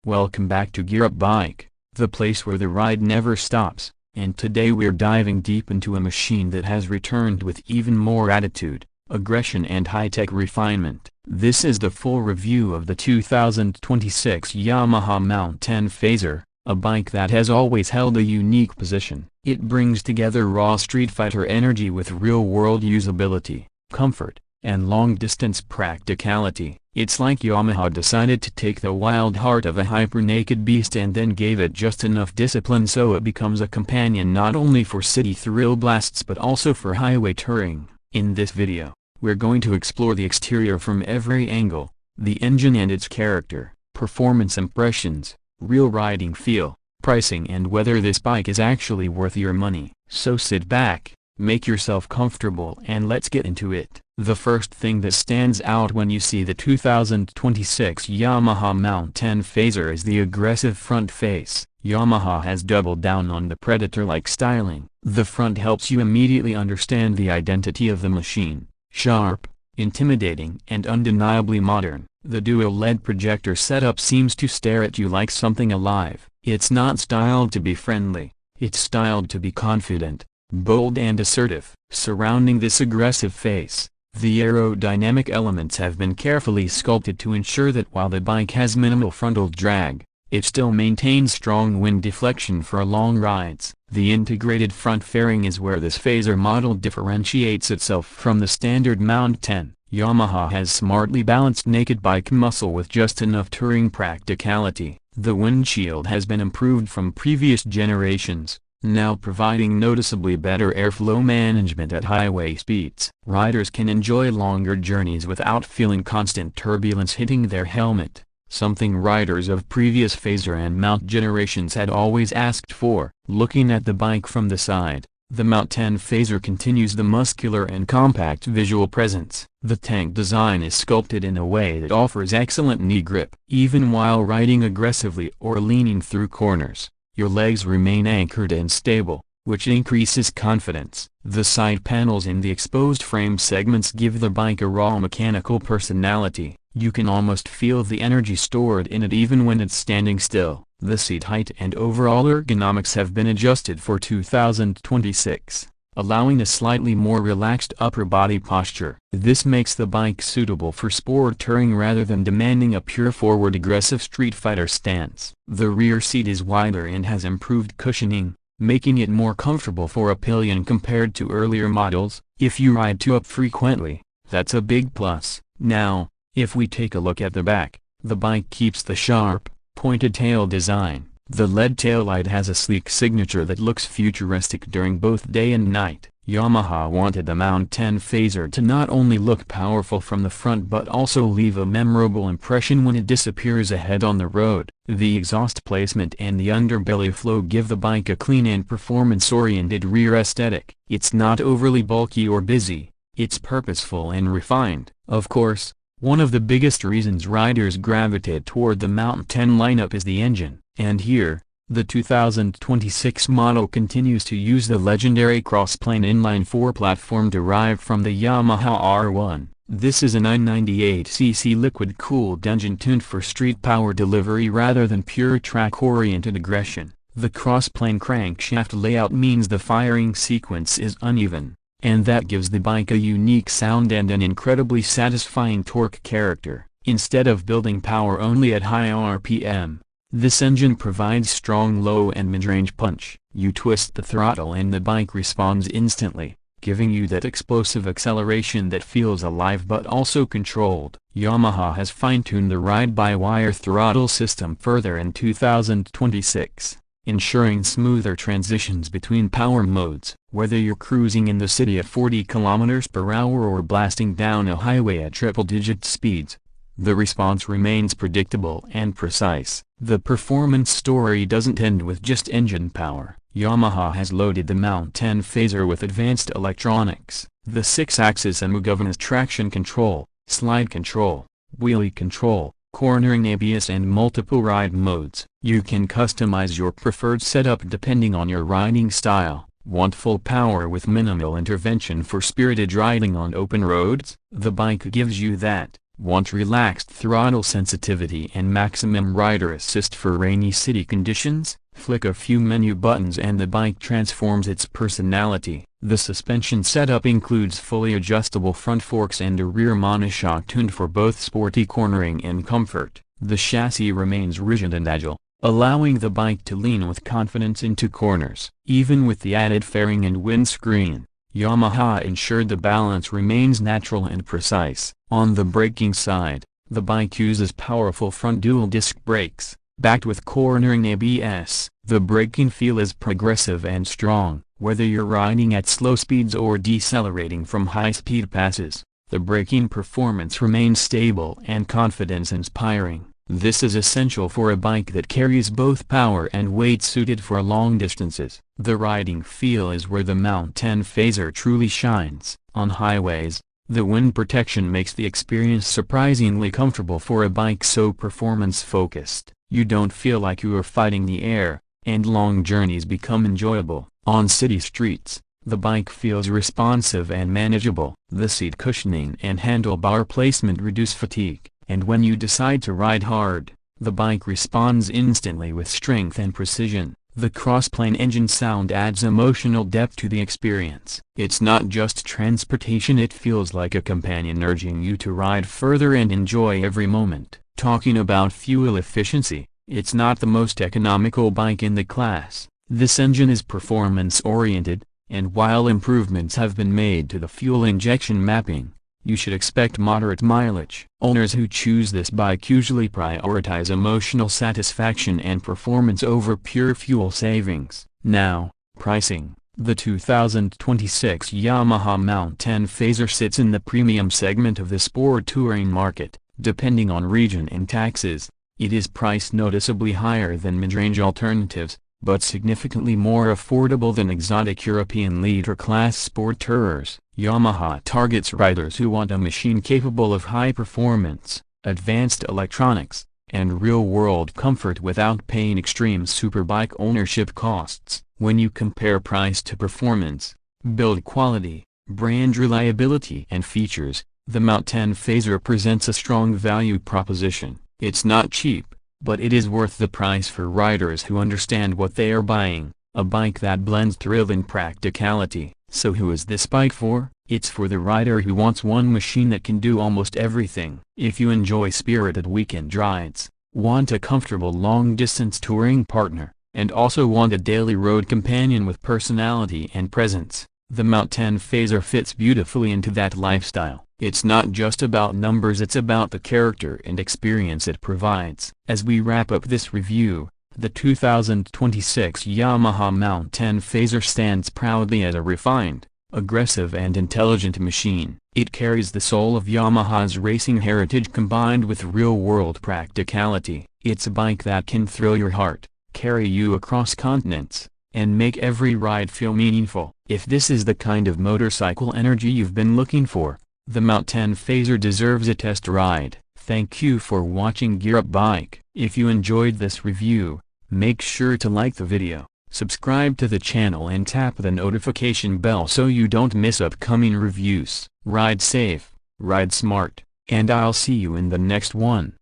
Welcome back to Gear Up Bike, the place where the ride never stops, and today we're diving deep into a machine that has returned with even more attitude, aggression and high-tech refinement. This is the full review of the 2026 Yamaha MT-10 Fazer, a bike that has always held a unique position. It brings together raw street fighter energy with real-world usability, comfort, and long-distance practicality. It's like Yamaha decided to take the wild heart of a hyper-naked beast and then gave it just enough discipline so it becomes a companion not only for city thrill blasts but also for highway touring. In this video, we're going to explore the exterior from every angle, the engine and its character, performance impressions, real riding feel, pricing and whether this bike is actually worth your money. So sit back, make yourself comfortable and let's get into it. The first thing that stands out when you see the 2026 Yamaha MT-10 Fazer is the aggressive front face. Yamaha has doubled down on the Predator-like styling. The front helps you immediately understand the identity of the machine. Sharp, intimidating and undeniably modern, the dual LED projector setup seems to stare at you like something alive. It's not styled to be friendly, it's styled to be confident, bold and assertive. Surrounding this aggressive face, the aerodynamic elements have been carefully sculpted to ensure that while the bike has minimal frontal drag, it still maintains strong wind deflection for long rides. The integrated front fairing is where this Fazer model differentiates itself from the standard MT-10. Yamaha has smartly balanced naked bike muscle with just enough touring practicality. The windshield has been improved from previous generations, now providing noticeably better airflow management at highway speeds. Riders can enjoy longer journeys without feeling constant turbulence hitting their helmet, something riders of previous Fazer and MT generations had always asked for. Looking at the bike from the side, the MT-10 Fazer continues the muscular and compact visual presence. The tank design is sculpted in a way that offers excellent knee grip. Even while riding aggressively or leaning through corners, your legs remain anchored and stable, which increases confidence. The side panels in the exposed frame segments give the bike a raw mechanical personality. You can almost feel the energy stored in it even when it's standing still. The seat height and overall ergonomics have been adjusted for 2026, allowing a slightly more relaxed upper body posture. This makes the bike suitable for sport touring rather than demanding a pure forward aggressive street fighter stance. The rear seat is wider and has improved cushioning, making it more comfortable for a pillion compared to earlier models. If you ride 2-up frequently, that's a big plus. Now, if we take a look at the back, the bike keeps the sharp, pointed tail design. The LED taillight has a sleek signature that looks futuristic during both day and night. Yamaha wanted the MT-10 Fazer to not only look powerful from the front but also leave a memorable impression when it disappears ahead on the road. The exhaust placement and the underbelly flow give the bike a clean and performance-oriented rear aesthetic. It's not overly bulky or busy, it's purposeful and refined. Of course, one of the biggest reasons riders gravitate toward the MT-10 lineup is the engine. And here, the 2026 model continues to use the legendary cross-plane inline-4 platform derived from the Yamaha R1. This is a 998cc liquid-cooled engine tuned for street power delivery rather than pure track-oriented aggression. The cross-plane crankshaft layout means the firing sequence is uneven, and that gives the bike a unique sound and an incredibly satisfying torque character. Instead of building power only at high RPM, this engine provides strong low and mid-range punch. You twist the throttle and the bike responds instantly, giving you that explosive acceleration that feels alive but also controlled. Yamaha has fine-tuned the ride-by-wire throttle system further in 2026, ensuring smoother transitions between power modes. Whether you're cruising in the city at 40 km/h or blasting down a highway at triple-digit speeds, the response remains predictable and precise. The performance story doesn't end with just engine power. Yamaha has loaded the MT-10 Fazer with advanced electronics. The 6-axis MT traction control, slide control, wheelie control, cornering ABS and multiple ride modes. You can customize your preferred setup depending on your riding style. Want full power with minimal intervention for spirited riding on open roads? The bike gives you that. Want relaxed throttle sensitivity and maximum rider assist for rainy city conditions? Flick a few menu buttons and the bike transforms its personality. The suspension setup includes fully adjustable front forks and a rear monoshock tuned for both sporty cornering and comfort. The chassis remains rigid and agile, allowing the bike to lean with confidence into corners. Even with the added fairing and windscreen, Yamaha ensured the balance remains natural and precise. On the braking side, the bike uses powerful front dual-disc brakes, backed with cornering ABS. The braking feel is progressive and strong. Whether you're riding at slow speeds or decelerating from high-speed passes, the braking performance remains stable and confidence-inspiring. This is essential for a bike that carries both power and weight suited for long distances. The riding feel is where the MT-10 Fazer truly shines. On highways, the wind protection makes the experience surprisingly comfortable for a bike so performance-focused. You don't feel like you are fighting the air, and long journeys become enjoyable. On city streets, the bike feels responsive and manageable. The seat cushioning and handlebar placement reduce fatigue, and when you decide to ride hard, the bike responds instantly with strength and precision. The crossplane engine sound adds emotional depth to the experience. It's not just transportation, it feels like a companion urging you to ride further and enjoy every moment. Talking about fuel efficiency, it's not the most economical bike in the class. This engine is performance-oriented, and while improvements have been made to the fuel injection mapping, you should expect moderate mileage. Owners who choose this bike usually prioritize emotional satisfaction and performance over pure fuel savings. Now, pricing. The 2026 Yamaha MT-10 Fazer sits in the premium segment of the sport touring market. Depending on region and taxes, it is priced noticeably higher than mid-range alternatives, but significantly more affordable than exotic European leader-class sport tourers. Yamaha targets riders who want a machine capable of high performance, advanced electronics, and real-world comfort without paying extreme superbike ownership costs. When you compare price to performance, build quality, brand reliability and features, the MT-10 Fazer presents a strong value proposition. It's not cheap, but it is worth the price for riders who understand what they are buying, a bike that blends thrill and practicality. So who is this bike for? It's for the rider who wants one machine that can do almost everything. If you enjoy spirited weekend rides, want a comfortable long-distance touring partner, and also want a daily road companion with personality and presence, the MT-10 Fazer fits beautifully into that lifestyle. It's not just about numbers, it's about the character and experience it provides. As we wrap up this review, the 2026 Yamaha MT-10 Fazer stands proudly as a refined, aggressive and intelligent machine. It carries the soul of Yamaha's racing heritage combined with real-world practicality. It's a bike that can thrill your heart, carry you across continents, and make every ride feel meaningful. If this is the kind of motorcycle energy you've been looking for, the MT-10 Fazer deserves a test ride. Thank you for watching Gear Up Bike. If you enjoyed this review, make sure to like the video, subscribe to the channel and tap the notification bell so you don't miss upcoming reviews. Ride safe, ride smart, and I'll see you in the next one.